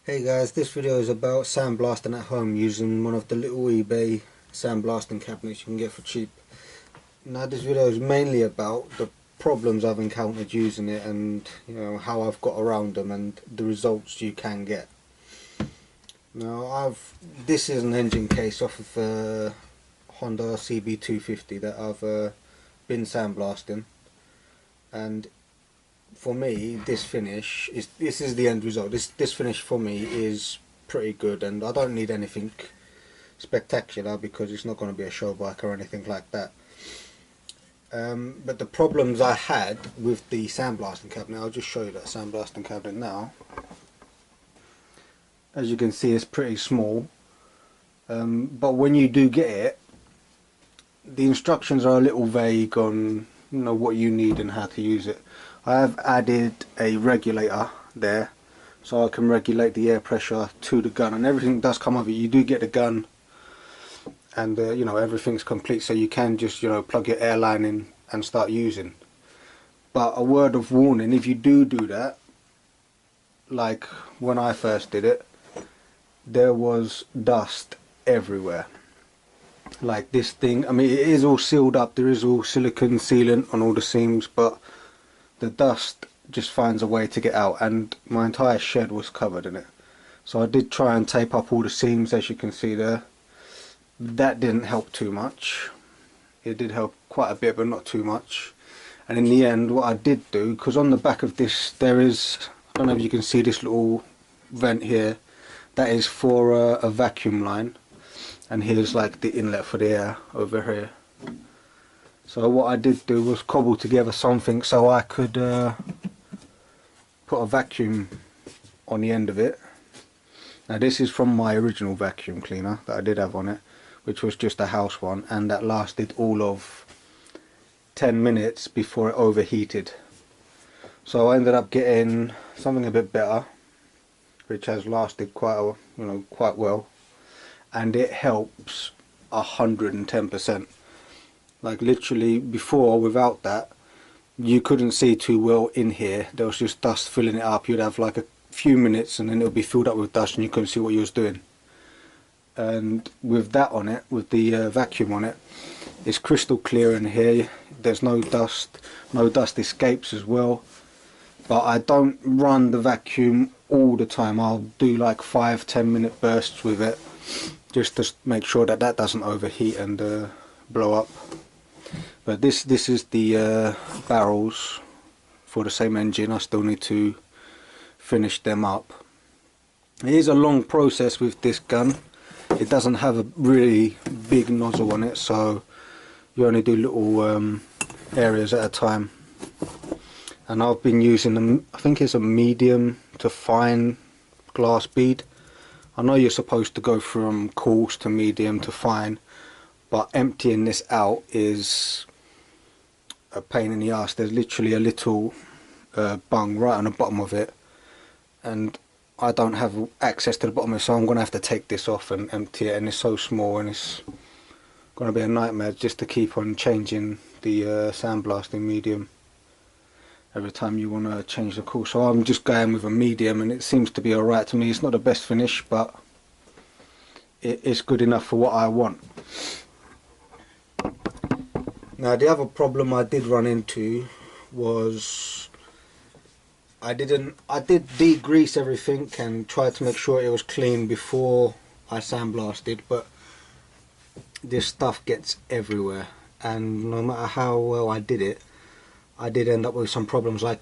Hey guys, this video is about sandblasting at home using one of the little eBay sandblasting cabinets you can get for cheap. Now this video is mainly about the problems I've encountered using it and how I've got around them and the results you can get. Now this is an engine case off of a Honda CB250 that I've been sandblasting, and for me this is the end result. This finish for me is pretty good, and I don't need anything spectacular because it's not going to be a show bike or anything like that. But the problems I had with the sandblasting cabinet, I'll just show you that sandblasting cabinet now. As you can see, it's pretty small, but when you do get it, the instructions are a little vague on what you need and how to use it. I have added a regulator there so I can regulate the air pressure to the gun, and everything does come with it. You do get the gun, and everything's complete, so you can just plug your air line in and start using. But a word of warning, if you do that, like when I first did it, there was dust everywhere. Like this thing, I mean, it is all sealed up, there is all silicone sealant on all the seams, but the dust just finds a way to get out, and my entire shed was covered in it. So I did try and tape up all the seams, as you can see there. That didn't help too much. It did help quite a bit, but not too much. And in the end, what I did do, because on the back of this there is, I don't know if you can see this little vent here, that is for a vacuum line, and here's like the inlet for the air over here. So what I did do was cobble together something so I could put a vacuum on the end of it. Now this is from my original vacuum cleaner that I did have on it, which was just a house one, and that lasted all of 10 minutes before it overheated. So I ended up getting something a bit better, which has lasted quite well, and it helps 110%. Like literally before, without that, you couldn't see too well in here. There was just dust filling it up. You'd have like a few minutes and then it would be filled up with dust and you couldn't see what you was doing. And with that on it, with the vacuum on it, it's crystal clear in here. There's no dust escapes as well. But I don't run the vacuum all the time. I'll do like 5-10 minute bursts with it, just to make sure that that doesn't overheat and blow up. But this is the barrels for the same engine. I still need to finish them up. It is a long process with this gun. It doesn't have a really big nozzle on it, so you only do little areas at a time. And I've been using I think it's a medium to fine glass bead. I know you're supposed to go from coarse to medium to fine, but emptying this out is a pain in the ass. There's literally a little bung right on the bottom of it, and I don't have access to the bottom of it, so I'm going to have to take this off and empty it, and it's so small and it's going to be a nightmare just to keep on changing the sandblasting medium every time you want to change the course. So I'm just going with a medium, and it seems to be alright to me. It's not the best finish, but it's good enough for what I want. Now the other problem I did run into was I did degrease everything and try to make sure it was clean before I sandblasted, but this stuff gets everywhere, and no matter how well I did it, I did end up with some problems. Like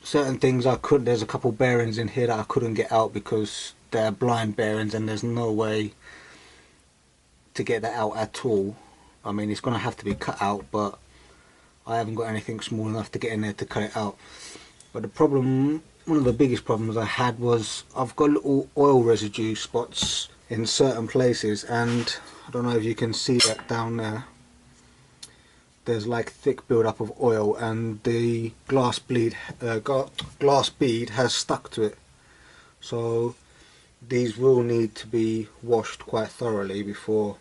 certain things there's a couple bearings in here that I couldn't get out because they're blind bearings and there's no way to get that out at all. I mean, it's going to have to be cut out, but I haven't got anything small enough to get in there to cut it out. But the problem, one of the biggest problems I had, was I've got little oil residue spots in certain places, and I don't know if you can see that down there. There's like thick build-up of oil, and the glass bead has stuck to it. So these will need to be washed quite thoroughly before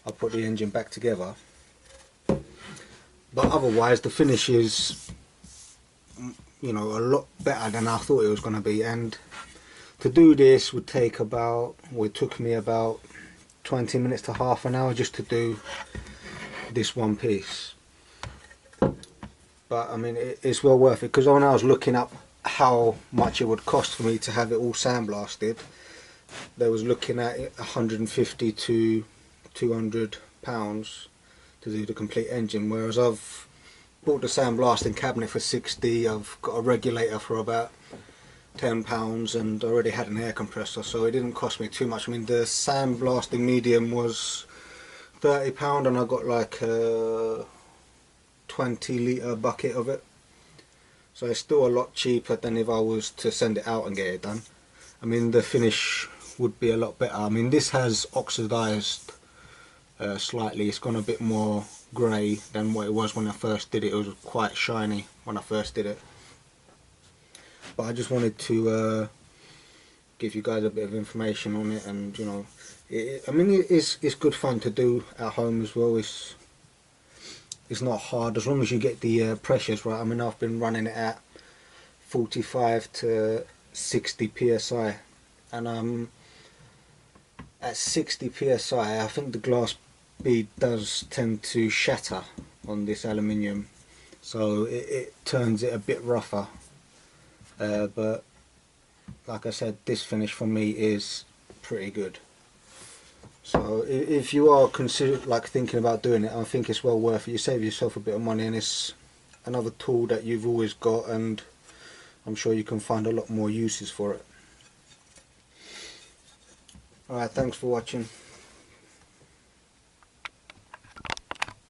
I put the engine back together. But otherwise the finish is a lot better than I thought it was going to be, and To do this would take about, well, it took me about 20 minutes to half an hour just to do this one piece. But I mean, it's well worth it, because when I was looking up how much it would cost for me to have it all sandblasted, they was looking at it 150 to 200 pounds to do the complete engine, whereas I've bought the sandblasting cabinet for 60. I've got a regulator for about £10 and already had an air compressor, so it didn't cost me too much. I mean, the sandblasting medium was £30 and I got like a 20-litre bucket of it, so it's still a lot cheaper than if I was to send it out and get it done. I mean, the finish would be a lot better. I mean, this has oxidised slightly. It's gone a bit more grey than what it was when I first did it. It was quite shiny when I first did it. But I just wanted to give you guys a bit of information on it, and you know, I mean, it's good fun to do at home as well. It's not hard as long as you get the pressures right. I mean, I've been running it at 45 to 60 psi, and at 60 psi I think the glass bead does tend to shatter on this aluminium, so it turns it a bit rougher. But like I said, this finish for me is pretty good. So if you are thinking about doing it, I think it's well worth it. You save yourself a bit of money, and it's another tool that you've always got, and I'm sure you can find a lot more uses for it. Alright, thanks for watching.